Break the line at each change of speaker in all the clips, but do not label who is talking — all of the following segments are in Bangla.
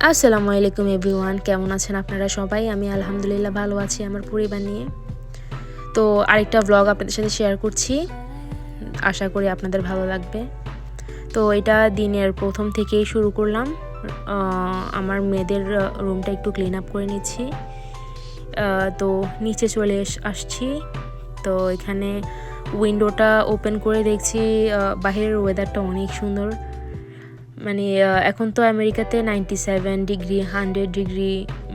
আসসালামু আলাইকুম এভরিওয়ান, কেমন আছেন আপনারা সবাই? আমি আলহামদুলিল্লাহ ভালো আছি আমার পরিবার নিয়ে। তো আরেকটা ব্লগ আপনাদের সাথে শেয়ার করছি, আশা করি আপনাদের ভালো লাগবে। তো এটা দিনের প্রথম থেকেই শুরু করলাম। আমার মেয়েদের রুমটা একটু ক্লিন আপ করে নিচ্ছি। তো নিচে চলে আসছি। তো এখানে উইন্ডোটা ওপেন করে দেখছি বাইরের ওয়েদারটা অনেক সুন্দর। মানে এখন তো আমেরিকাতে 97 ডিগ্রি 100 ডিগ্রি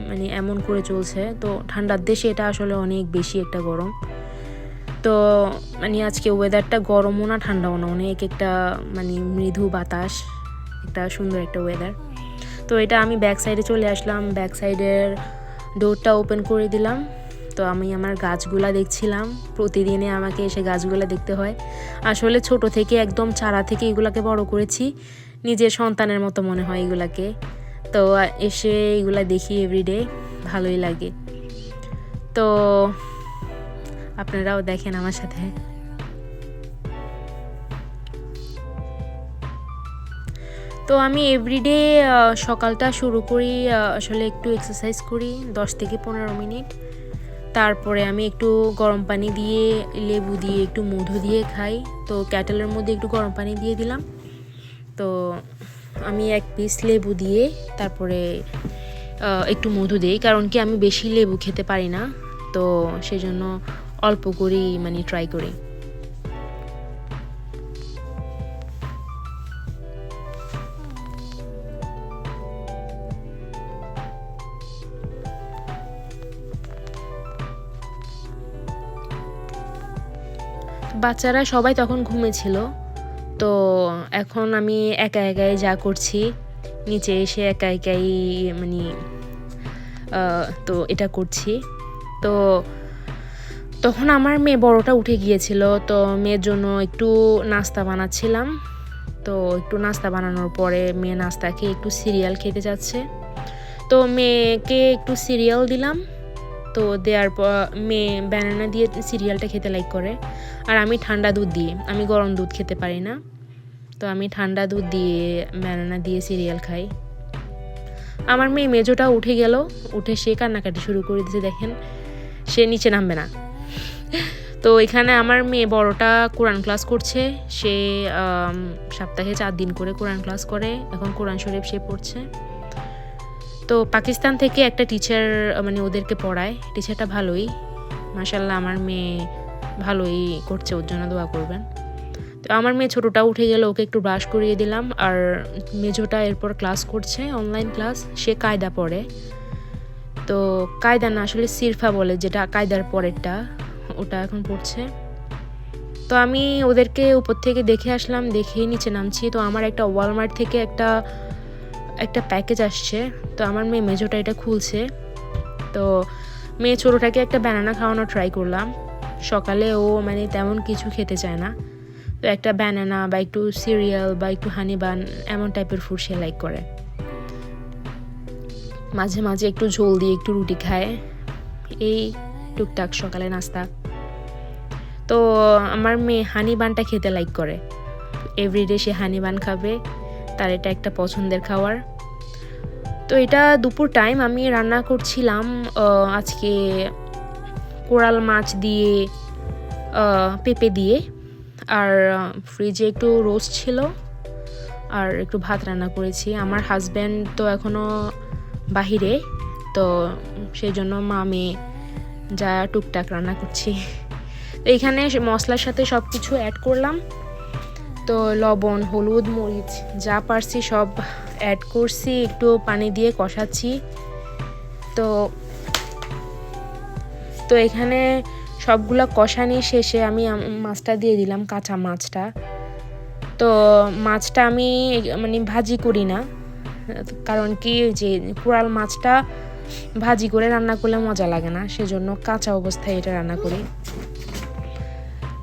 মানে এমন করে চলছে। তো ঠান্ডার দেশে এটা আসলে অনেক বেশি একটা গরম। তো মানে আজকে ওয়েদারটা গরমও না ঠান্ডাও না, অনেক একটা মানে মৃদু বাতাস, একটা সুন্দর একটা ওয়েদার। তো এটা আমি ব্যাক সাইডে চলে আসলাম, ব্যাক সাইডের ডোরটা ওপেন করে দিলাম। তো আমি আমার গাছগুলা দেখছিলাম, প্রতিদিনে আমাকে এসে গাছগুলা দেখতে হয়। আসলে ছোট থেকে একদম চারা থেকে এগুলাকে বড় করেছি, নিজের সন্তানের মতো মনে হয় এগুলাকে। তো এসে এগুলা দেখি এভরিডে, ভালোই লাগে। তো আপনারাও দেখেন আমার সাথে। তো আমি এভরিডে সকালটা শুরু করি, আসলে একটু এক্সারসাইজ করি 10 থেকে 15 মিনিট। তারপরে আমি একটু গরম পানি দিয়ে, লেবু দিয়ে, একটু মধু দিয়ে খাই। তো ক্যাটেলের মধ্যে একটু গরম পানি দিয়ে দিলাম। তো আমি 1 পিস লেবু দিয়ে তারপরে একটু মধু দিই, কারণ কি আমি বেশি লেবু খেতে পারি না। তো সেজন্য অল্প করেই মানে ট্রাই করি। বাচ্চারা সবাই তখন ঘুমিয়েছিল। তো এখন আমি একা একাই যা করছি, নিচে এসে একা একাই মানে তো এটা করছি। তো তখন আমার মেয়ে বড়টা উঠে গিয়েছিল, তো মেয়ের জন্য একটু নাস্তা বানাচ্ছিলাম। তো একটু নাস্তা বানানোর পরে মেয়ে নাস্তা খেয়ে একটু সিরিয়াল খেতে যাচ্ছে। তো মেয়েকে একটু সিরিয়াল দিলাম। তো দেওয়ার পর মেয়ে ব্যানানা দিয়ে সিরিয়ালটা খেতে লাইক করে, আর আমি ঠান্ডা দুধ দিয়ে, আমি গরম দুধ খেতে পারি না। তো আমি ঠান্ডা দুধ দিয়ে ব্যানানা দিয়ে সিরিয়াল খাই। আমার মেয়ে মেজোটা উঠে গেল, উঠে সে কান্নাকাটি শুরু করে দিয়েছে, দেখেন সে নিচে নামবে না। তো এখানে আমার মেয়ে বড়টা কোরআন ক্লাস করছে। সে সপ্তাহে 4 দিন করে কোরআন ক্লাস করে, এখন কোরআন শরীফ সে পড়ছে। তো পাকিস্তান থেকে একটা টিচার মানে ওদেরকে পড়ায়, টিচারটা ভালোই, মাশাআল্লাহ। আমার মেয়ে ভালোই করছে, ওর জন্য দোয়া করবেন। তো আমার মেয়ে ছোটোটা উঠে গেল, ওকে একটু ব্রাশ করিয়ে দিলাম। আর মেজোটা এরপর ক্লাস করছে, অনলাইন ক্লাস, সে কায়দা পড়ে। তো কায়দা না, আসলে সিরফা বলে, যেটা কায়দার পরেরটা, ওটা এখন পড়ছে। তো আমি ওদেরকে উপর থেকে দেখে আসলাম, দেখে নিচে নামছি। তো আমার একটা ওয়ালমার্ট থেকে একটা প্যাকেজ আসছে। তো আমার মেয়ে মেজোটা এটা খুলছে। তো মেয়ে ছোটোটাকে একটা ব্যানানা খাওয়ানো ট্রাই করলাম। সকালে ও মানে তেমন কিছু খেতে চায় না। তো একটা ব্যানানা বা একটু সিরিয়াল বা একটু হানি বান এমন টাইপের ফুড সে লাইক করে। মাঝে মাঝে একটু ঝোল দিয়ে একটু রুটি খায়, এই টুকটাক সকালে নাস্তা। তো আমার মেয়ে হানি বানটা খেতে লাইক করে, এভরিডে সে হানি বান খাবে, তার এটা একটা পছন্দের খাবার। তো এটা দুপুর টাইম আমি রান্না করছিলাম আজকে কোরাল মাছ দিয়ে, পেঁপে দিয়ে, আর ফ্রিজে একটু রোস্ট ছিল, আর একটু ভাত রান্না করেছি। আমার হাজব্যান্ড তো এখনও বাহিরে, তো সেই জন্য মা মেয়ে যা টুকটাক রান্না করছি। তো এখানে মশলার সাথে সব কিছু অ্যাড করলাম। তো লবণ, হলুদ, মরিচ যা পারছি সব অ্যাড করছি, একটু পানি দিয়ে কষাচ্ছি। তো তো এখানে সবগুলো কষানি শেষে আমি মাছটা দিয়ে দিলাম, কাঁচা মাছটা। তো মাছটা আমি মানে ভাজি করি না, কারণ কি যে কোরাল মাছটা ভাজি করে রান্না করলে মজা লাগে না, সেজন্য কাঁচা অবস্থায় এটা রান্না করি।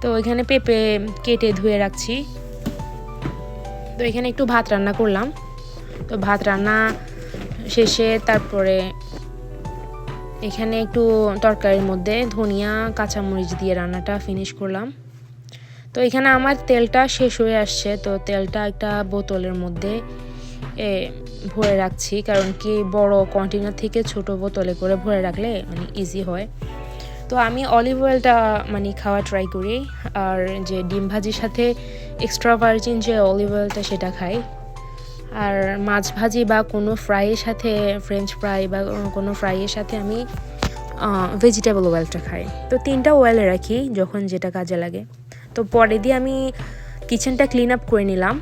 তো এখানে পেঁপে কেটে ধুয়ে রাখছি। তো এখানে একটু ভাত রান্না করলাম। তো ভাত রান্না শেষে তারপরে এখানে একটু তরকারির মধ্যে ধনিয়া কাঁচামরিচ দিয়ে রান্নাটা ফিনিশ করলাম। তো এখানে আমার তেলটা শেষ হয়ে আসছে, তো তেলটা একটা বোতলের মধ্যে ভরে রাখছি, কারণ কি বড় কন্টেনার থেকে ছোট বোতলে করে ভরে রাখলে মানে ইজি হয়। তো আমি অলিভ অয়েলটা মানে খাওয়া ট্রাই করি, আর যে ডিম ভাজির সাথে এক্সট্রা ভার্জিন যে অলিভ অয়েলটা সেটা খাই। আর মাছ ভাজি বা কোনো ফ্রাইয়ের সাথে, ফ্রেঞ্চ ফ্রাই বা কোনো ফ্রাইয়ের সাথে আমি ভেজিটেবল অয়েলটা খাই। তো 3টা অয়েলে রাখি যখন যেটা কাজে লাগে। তো পরে দিয়ে আমি কিচেনটা ক্লিন আপ করে নিলাম।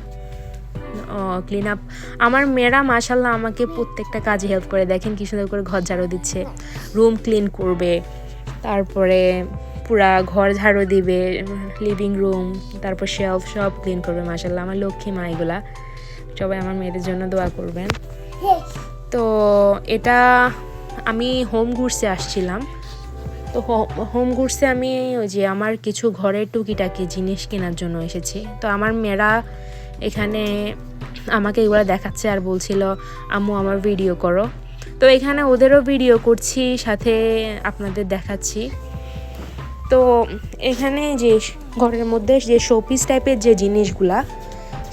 ক্লিন আপ আমার মেয়েরা মাশাল্লাহ আমাকে প্রত্যেকটা কাজে হেল্প করে, দেখেন কি সুন্দর করে ঘর ঝাড়ু দিচ্ছে, রুম ক্লিন করবে, তারপরে পুরা ঘর ঝাড়ু দিবে, লিভিং রুম, তারপর শেলফ সব ক্লিন করবে। মাশাল্লাহ আমার লক্ষ্মী মা এগুলা। সবাই আমার মেয়েদের জন্য দোয়া করবেন। তো এটা আমি হোম গুডসে আসছিলাম। তো হোম গুডসে আমি ওই যে আমার কিছু ঘরের টুকিটাকি জিনিস কেনার জন্য এসেছি। তো আমার মেয়েরা এখানে আমাকে এগুলো দেখাচ্ছে আর বলছিল আম্মু আমার ভিডিও করো। তো এখানে ওদেরও ভিডিও করছি, সাথে আপনাদের দেখাচ্ছি। তো এখানে যে ঘরের মধ্যে যে শোপিস টাইপের যে জিনিসগুলা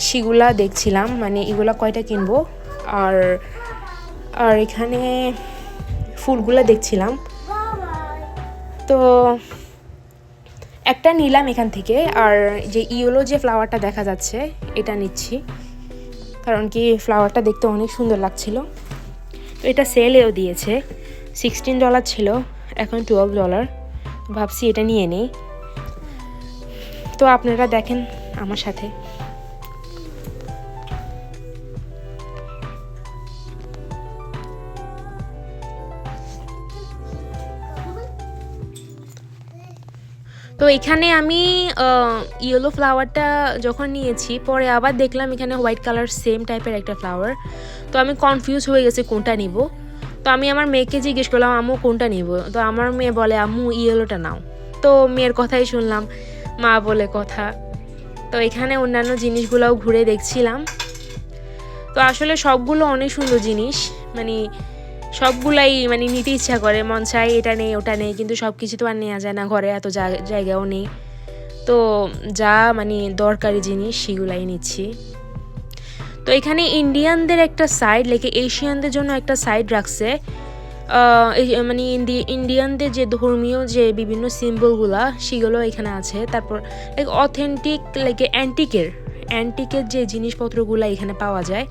সেগুলা দেখছিলাম, মানে এগুলা কয়টা কিনবো। আর আর এখানে ফুলগুলা দেখছিলাম। তো একটা নিলাম এখান থেকে, আর যে ইয়েলো যে ফ্লাওয়ারটা দেখা যাচ্ছে এটা নিচ্ছি, কারণ কি ফ্লাওয়ারটা দেখতে অনেক সুন্দর লাগছিল। তো এটা সেলেও দিয়েছে, $16 ছিল, এখন $12। ভাবছি এটা নিয়ে নেই। তো আপনারা দেখেন আমার সাথে। তো এখানে আমি ইয়েলো ফ্লাওয়ারটা যখন নিয়েছি, পরে আবার দেখলাম এখানে হোয়াইট কালার সেম টাইপের একটা ফ্লাওয়ার। তো আমি কনফিউজ হয়ে গেছি কোনটা নিব। তো আমি আমার মেয়েকে জিজ্ঞেস করলাম আম্মু কোনটা নিব। তো আমার মেয়ে বলে আম্মু ইয়েলোটা নাও। তো মেয়ের কথাই শুনলাম, মা বলে কথা। তো এখানে অন্যান্য জিনিসগুলোও ঘুরে দেখছিলাম। তো আসলে সবগুলো অনেক সুন্দর জিনিস, মানে সবগুলাই মানে নিতে ইচ্ছা করে, মন চাই এটা নেই ওটা নেই, কিন্তু সব কিছু তো আর নেওয়া যায় না, ঘরে এত জায়গাও নেই। তো যা মানে দরকারি জিনিস সেগুলাই নিচ্ছি। তো এখানে ইন্ডিয়ানদের একটা সাইড, লাইক এশিয়ানদের জন্য একটা সাইড রাখছে। মানে ইন্ডিয়ানদের যে ধর্মীয় যে বিভিন্ন সিম্বলগুলা সেগুলো এখানে আছে। তারপর লাইক অথেন্টিক, লাইক অ্যান্টিকের যে জিনিসপত্রগুলো এখানে পাওয়া যায়।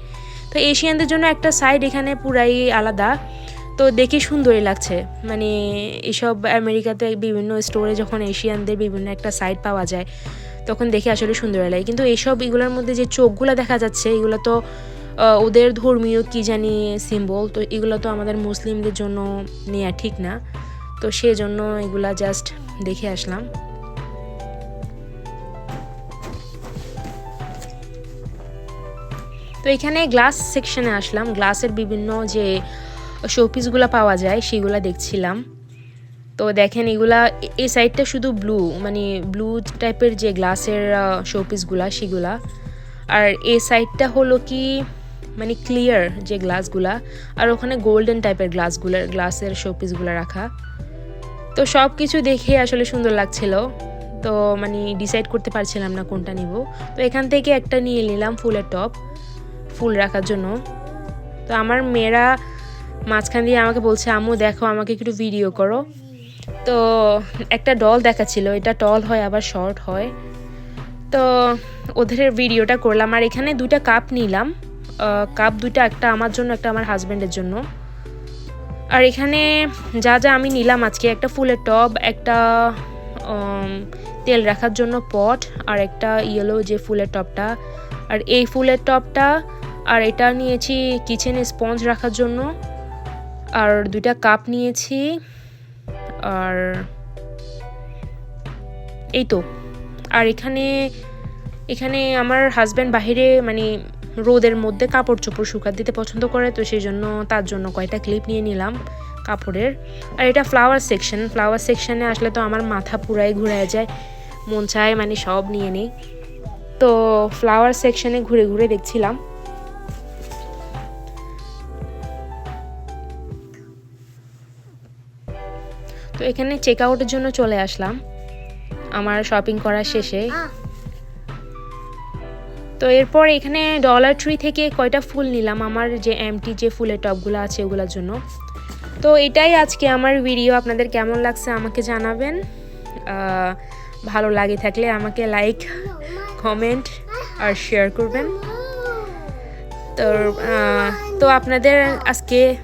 তো এশিয়ানদের জন্য একটা সাইড এখানে পুরাই আলাদা। তো দেখে সুন্দরই লাগছে, মানে এসব আমেরিকাতে বিভিন্ন স্টোরে যখন এশিয়ানদের বিভিন্ন একটা সাইড পাওয়া যায় তখন দেখে আসলে সুন্দরই লাগে। কিন্তু এগুলোর মধ্যে যে চোখগুলো দেখা যাচ্ছে এগুলো তো ওদের ধর্মীয় কি জানি সিম্বল। তো এগুলো তো আমাদের মুসলিমদের জন্য নেওয়া ঠিক না, তো সেজন্য এগুলা জাস্ট দেখে আসলাম। তো এখানে গ্লাস সেকশনে আসলাম, গ্লাসের বিভিন্ন যে শোপিসগুলো পাওয়া যায় সেগুলো দেখছিলাম। তো দেখেন এগুলা, এই সাইডটা শুধু ব্লু, মানে ব্লু টাইপের যে গ্লাসের শোপিসগুলা সেগুলা, আর এই সাইডটা হলো কি মানে ক্লিয়ার যে গ্লাসগুলা, আর ওখানে গোল্ডেন টাইপের গ্লাসের শোপিসগুলো রাখা। তো সব কিছু দেখে আসলে সুন্দর লাগছিল। তো মানে ডিসাইড করতে পারছিলাম না কোনটা নিব। তো এখান থেকে একটা নিয়ে নিলাম ফুলের টব, ফুল রাখার জন্য। তো আমার মেয়েরা মাঝখান দিয়ে আমাকে বলছে আম্মু দেখো আমাকে একটু ভিডিও করো। তো একটা ডল দেখাচ্ছিল, এটা টল হয় আবার শর্ট হয়। তো ওদের ভিডিওটা করলাম। আর এখানে 2টা কাপ নিলাম, কাপ 2টা, একটা আমার জন্য একটা আমার হাজব্যান্ডের জন্য। আর এখানে যা যা আমি নিলাম আজকে, একটা ফুলের টব, একটা তেল রাখার জন্য পট, আর একটা ইয়েলো যে ফুলের টবটা, আর এই ফুলের টবটা, আর এটা নিয়েছি কিচেনে স্পঞ্জ রাখার জন্য, আর 2টা কাপ নিয়েছি। আর এই তো। আর এখানে আমার হাজব্যান্ড বাহিরে মানে রোদের মধ্যে কাপড় চোপড় শুকাতে দিতে পছন্দ করে, তো সেই জন্য তার জন্য কয়টা ক্লিপ নিয়ে নিলাম কাপড়ের। আর এটা ফ্লাওয়ার সেকশনে আসলে তো আমার মাথা পুরাই ঘুরে যায়, মন চায় মানে সব নিয়ে নেই। তো ফ্লাওয়ার সেকশনে ঘুরে ঘুরে দেখছিলাম। তো এখানে চেক আউটের জন্য চলে আসলাম আমার শপিং করা শেষে। তো এরপর এখানে ডলার ট্রি থেকে কয়টা ফুল নিলাম আমার যে এমটি যে ফুলের টবগুলো আছে ওগুলোর জন্য। তো এটাই আজকে আমার ভিডিও। আপনাদের কেমন লাগছে আমাকে জানাবেন। ভালো লাগে থাকলে আমাকে লাইক, কমেন্ট আর শেয়ার করবেন। তো আপনাদের আজকে